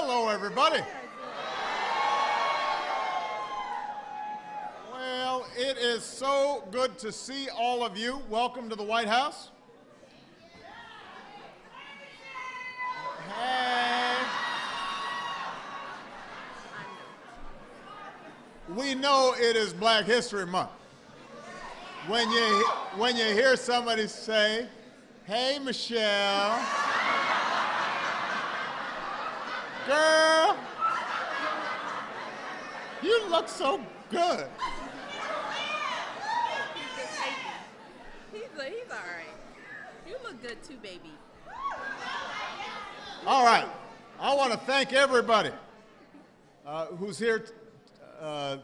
Hello, everybody. Well, it is so good to see all of you. Welcome to the White House. Hey. We know it is Black History Month. When you hear somebody say, "Hey, Michelle, girl, you look so good." He's all right. You look good too, baby. All right. I want to thank everybody who's here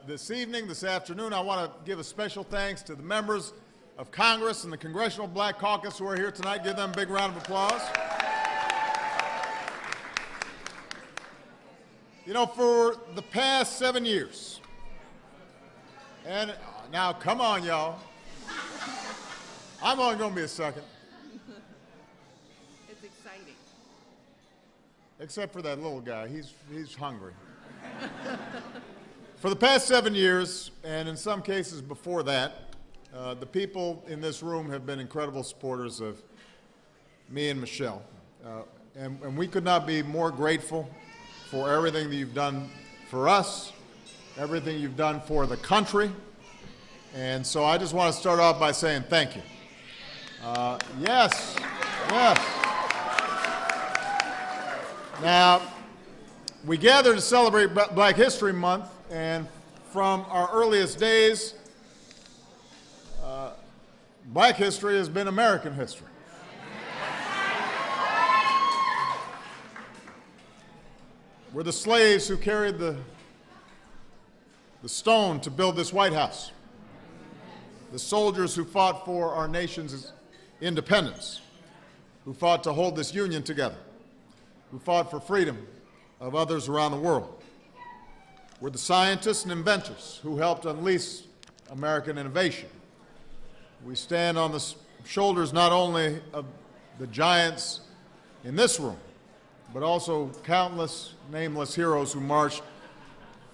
this evening, this afternoon. I want to give a special thanks to the members of Congress and the Congressional Black Caucus who are here tonight. Give them a big round of applause. You know, for the past 7 years, and now come on, y'all. I'm only going to be a second. It's exciting. Except for that little guy. He's hungry. For the past 7 years, and in some cases before that, the people in this room have been incredible supporters of me and Michelle. And we could not be more grateful for everything that you've done for us, everything you've done for the country. And so I just want to start off by saying thank you. Yes. Now, we gather to celebrate Black History Month, and from our earliest days, Black history has been American history. We're the slaves who carried the stone to build this White House, the soldiers who fought for our nation's independence, who fought to hold this union together, who fought for freedom of others around the world. We're the scientists and inventors who helped unleash American innovation. We stand on the shoulders not only of the giants in this room, but also countless nameless heroes who marched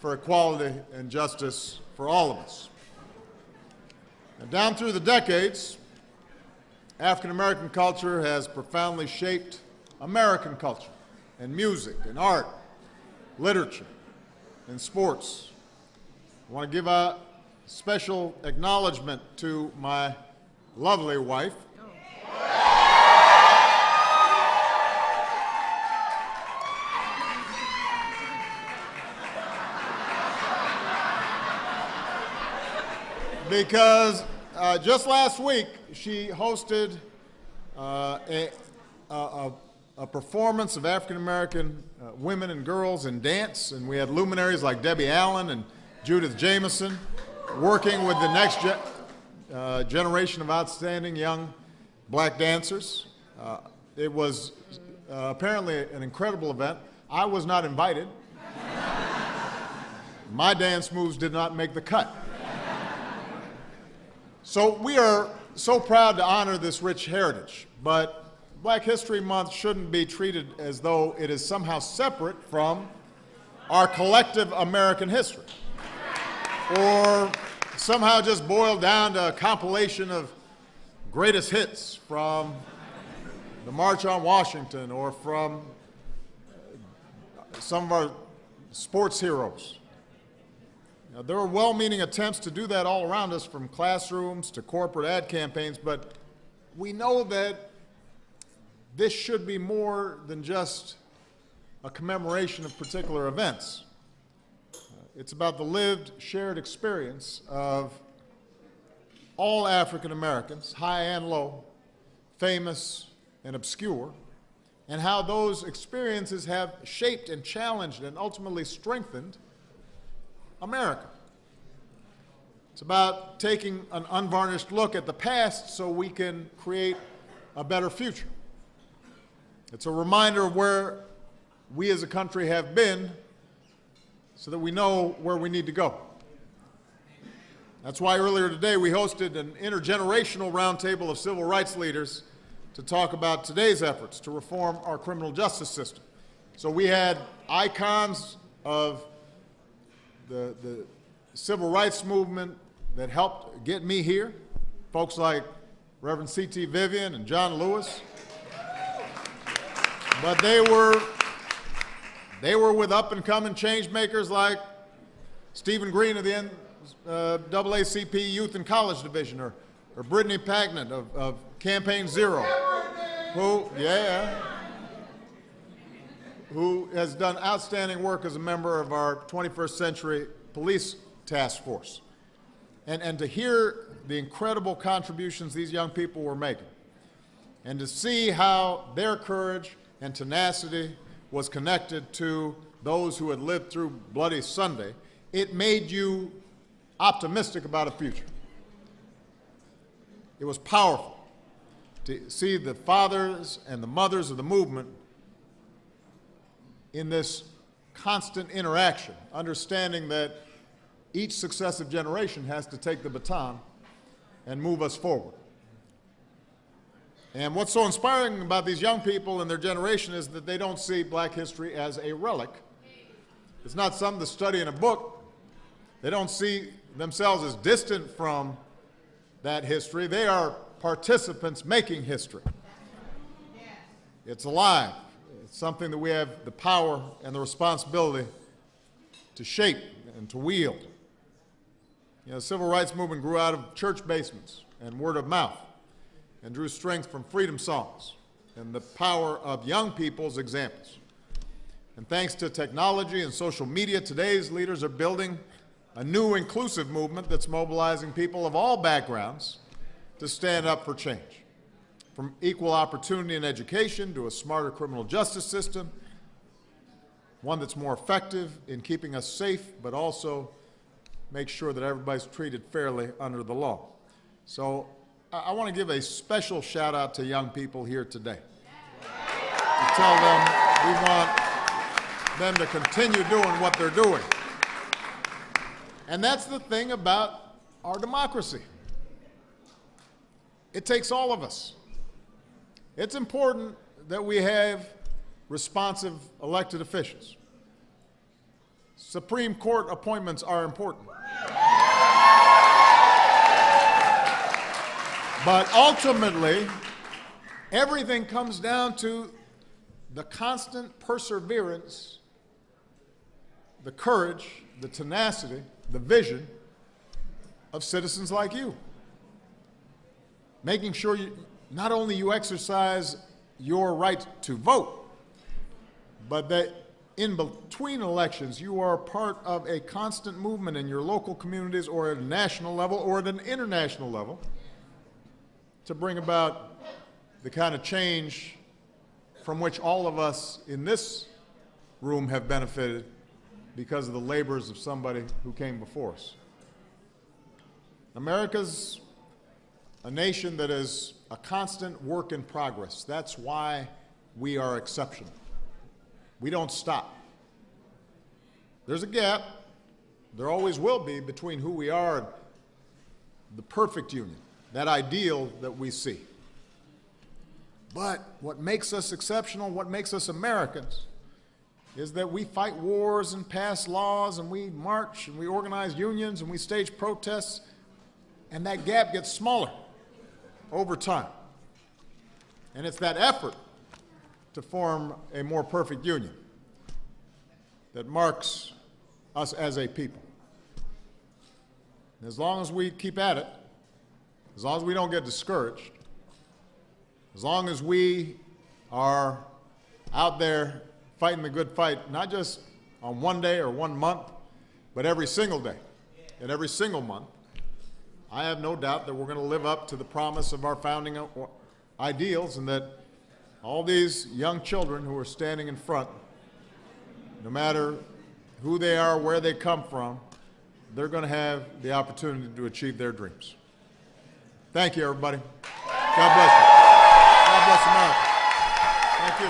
for equality and justice for all of us. And down through the decades, African American culture has profoundly shaped American culture and music and art, literature, and sports. I want to give a special acknowledgement to my lovely wife. Because just last week she hosted a performance of African American women and girls in dance, and we had luminaries like Debbie Allen and Judith Jamison working with the next generation of outstanding young black dancers. It was apparently an incredible event. I was not invited. My dance moves did not make the cut. So we are so proud to honor this rich heritage, but Black History Month shouldn't be treated as though it is somehow separate from our collective American history, or somehow just boiled down to a compilation of greatest hits from the March on Washington or from some of our sports heroes. Now, there are well-meaning attempts to do that all around us, from classrooms to corporate ad campaigns, but we know that this should be more than just a commemoration of particular events. It's about the lived, shared experience of all African Americans, high and low, famous and obscure, and how those experiences have shaped and challenged and ultimately strengthened America. It's about taking an unvarnished look at the past so we can create a better future. It's a reminder of where we as a country have been so that we know where we need to go. That's why earlier today we hosted an intergenerational roundtable of civil rights leaders to talk about today's efforts to reform our criminal justice system So we had icons of the civil rights movement that helped get me here, folks like Reverend C.T. Vivian and John Lewis. But they were with up-and-coming change makers like Stephen Green of the NAACP Youth and College Division, or Brittany Pagnant of Campaign Zero, who has done outstanding work as a member of our 21st Century Police Task Force. And to hear the incredible contributions these young people were making, and to see how their courage and tenacity was connected to those who had lived through Bloody Sunday, it made you optimistic about a future. It was powerful to see the fathers and the mothers of the movement in this constant interaction, understanding that each successive generation has to take the baton and move us forward. And what's so inspiring about these young people and their generation is that they don't see Black history as a relic. It's not something to study in a book. They don't see themselves as distant from that history. They are participants making history. It's alive. It's something that we have the power and the responsibility to shape and to wield. You know, the civil rights movement grew out of church basements and word of mouth, and drew strength from freedom songs and the power of young people's examples. And thanks to technology and social media, today's leaders are building a new inclusive movement that's mobilizing people of all backgrounds to stand up for change. From equal opportunity in education to a smarter criminal justice system, one that's more effective in keeping us safe, but also make sure that everybody's treated fairly under the law. So I want to give a special shout out to young people here today. To tell them we want them to continue doing what they're doing. And that's the thing about our democracy. It takes all of us. It's important that we have responsive elected officials. Supreme Court appointments are important. But ultimately, everything comes down to the constant perseverance, the courage, the tenacity, the vision of citizens like you. Making sure not only you exercise your right to vote, but that in between elections, you are part of a constant movement in your local communities or at a national level or at an international level to bring about the kind of change from which all of us in this room have benefited because of the labors of somebody who came before us. America's a nation that is a constant work in progress. That's why we are exceptional. We don't stop. There's a gap, there always will be, between who we are and the perfect union, that ideal that we see. But what makes us exceptional, what makes us Americans, is that we fight wars and pass laws and we march and we organize unions and we stage protests, and that gap gets smaller over time. And it's that effort to form a more perfect union that marks us as a people. And as long as we keep at it, as long as we don't get discouraged, as long as we are out there fighting the good fight, not just on one day or 1 month, but every single day and every single month, I have no doubt that we're going to live up to the promise of our founding ideals, and that all these young children who are standing in front, no matter who they are, where they come from, they're going to have the opportunity to achieve their dreams. Thank you, everybody. God bless you. God bless America. Thank you.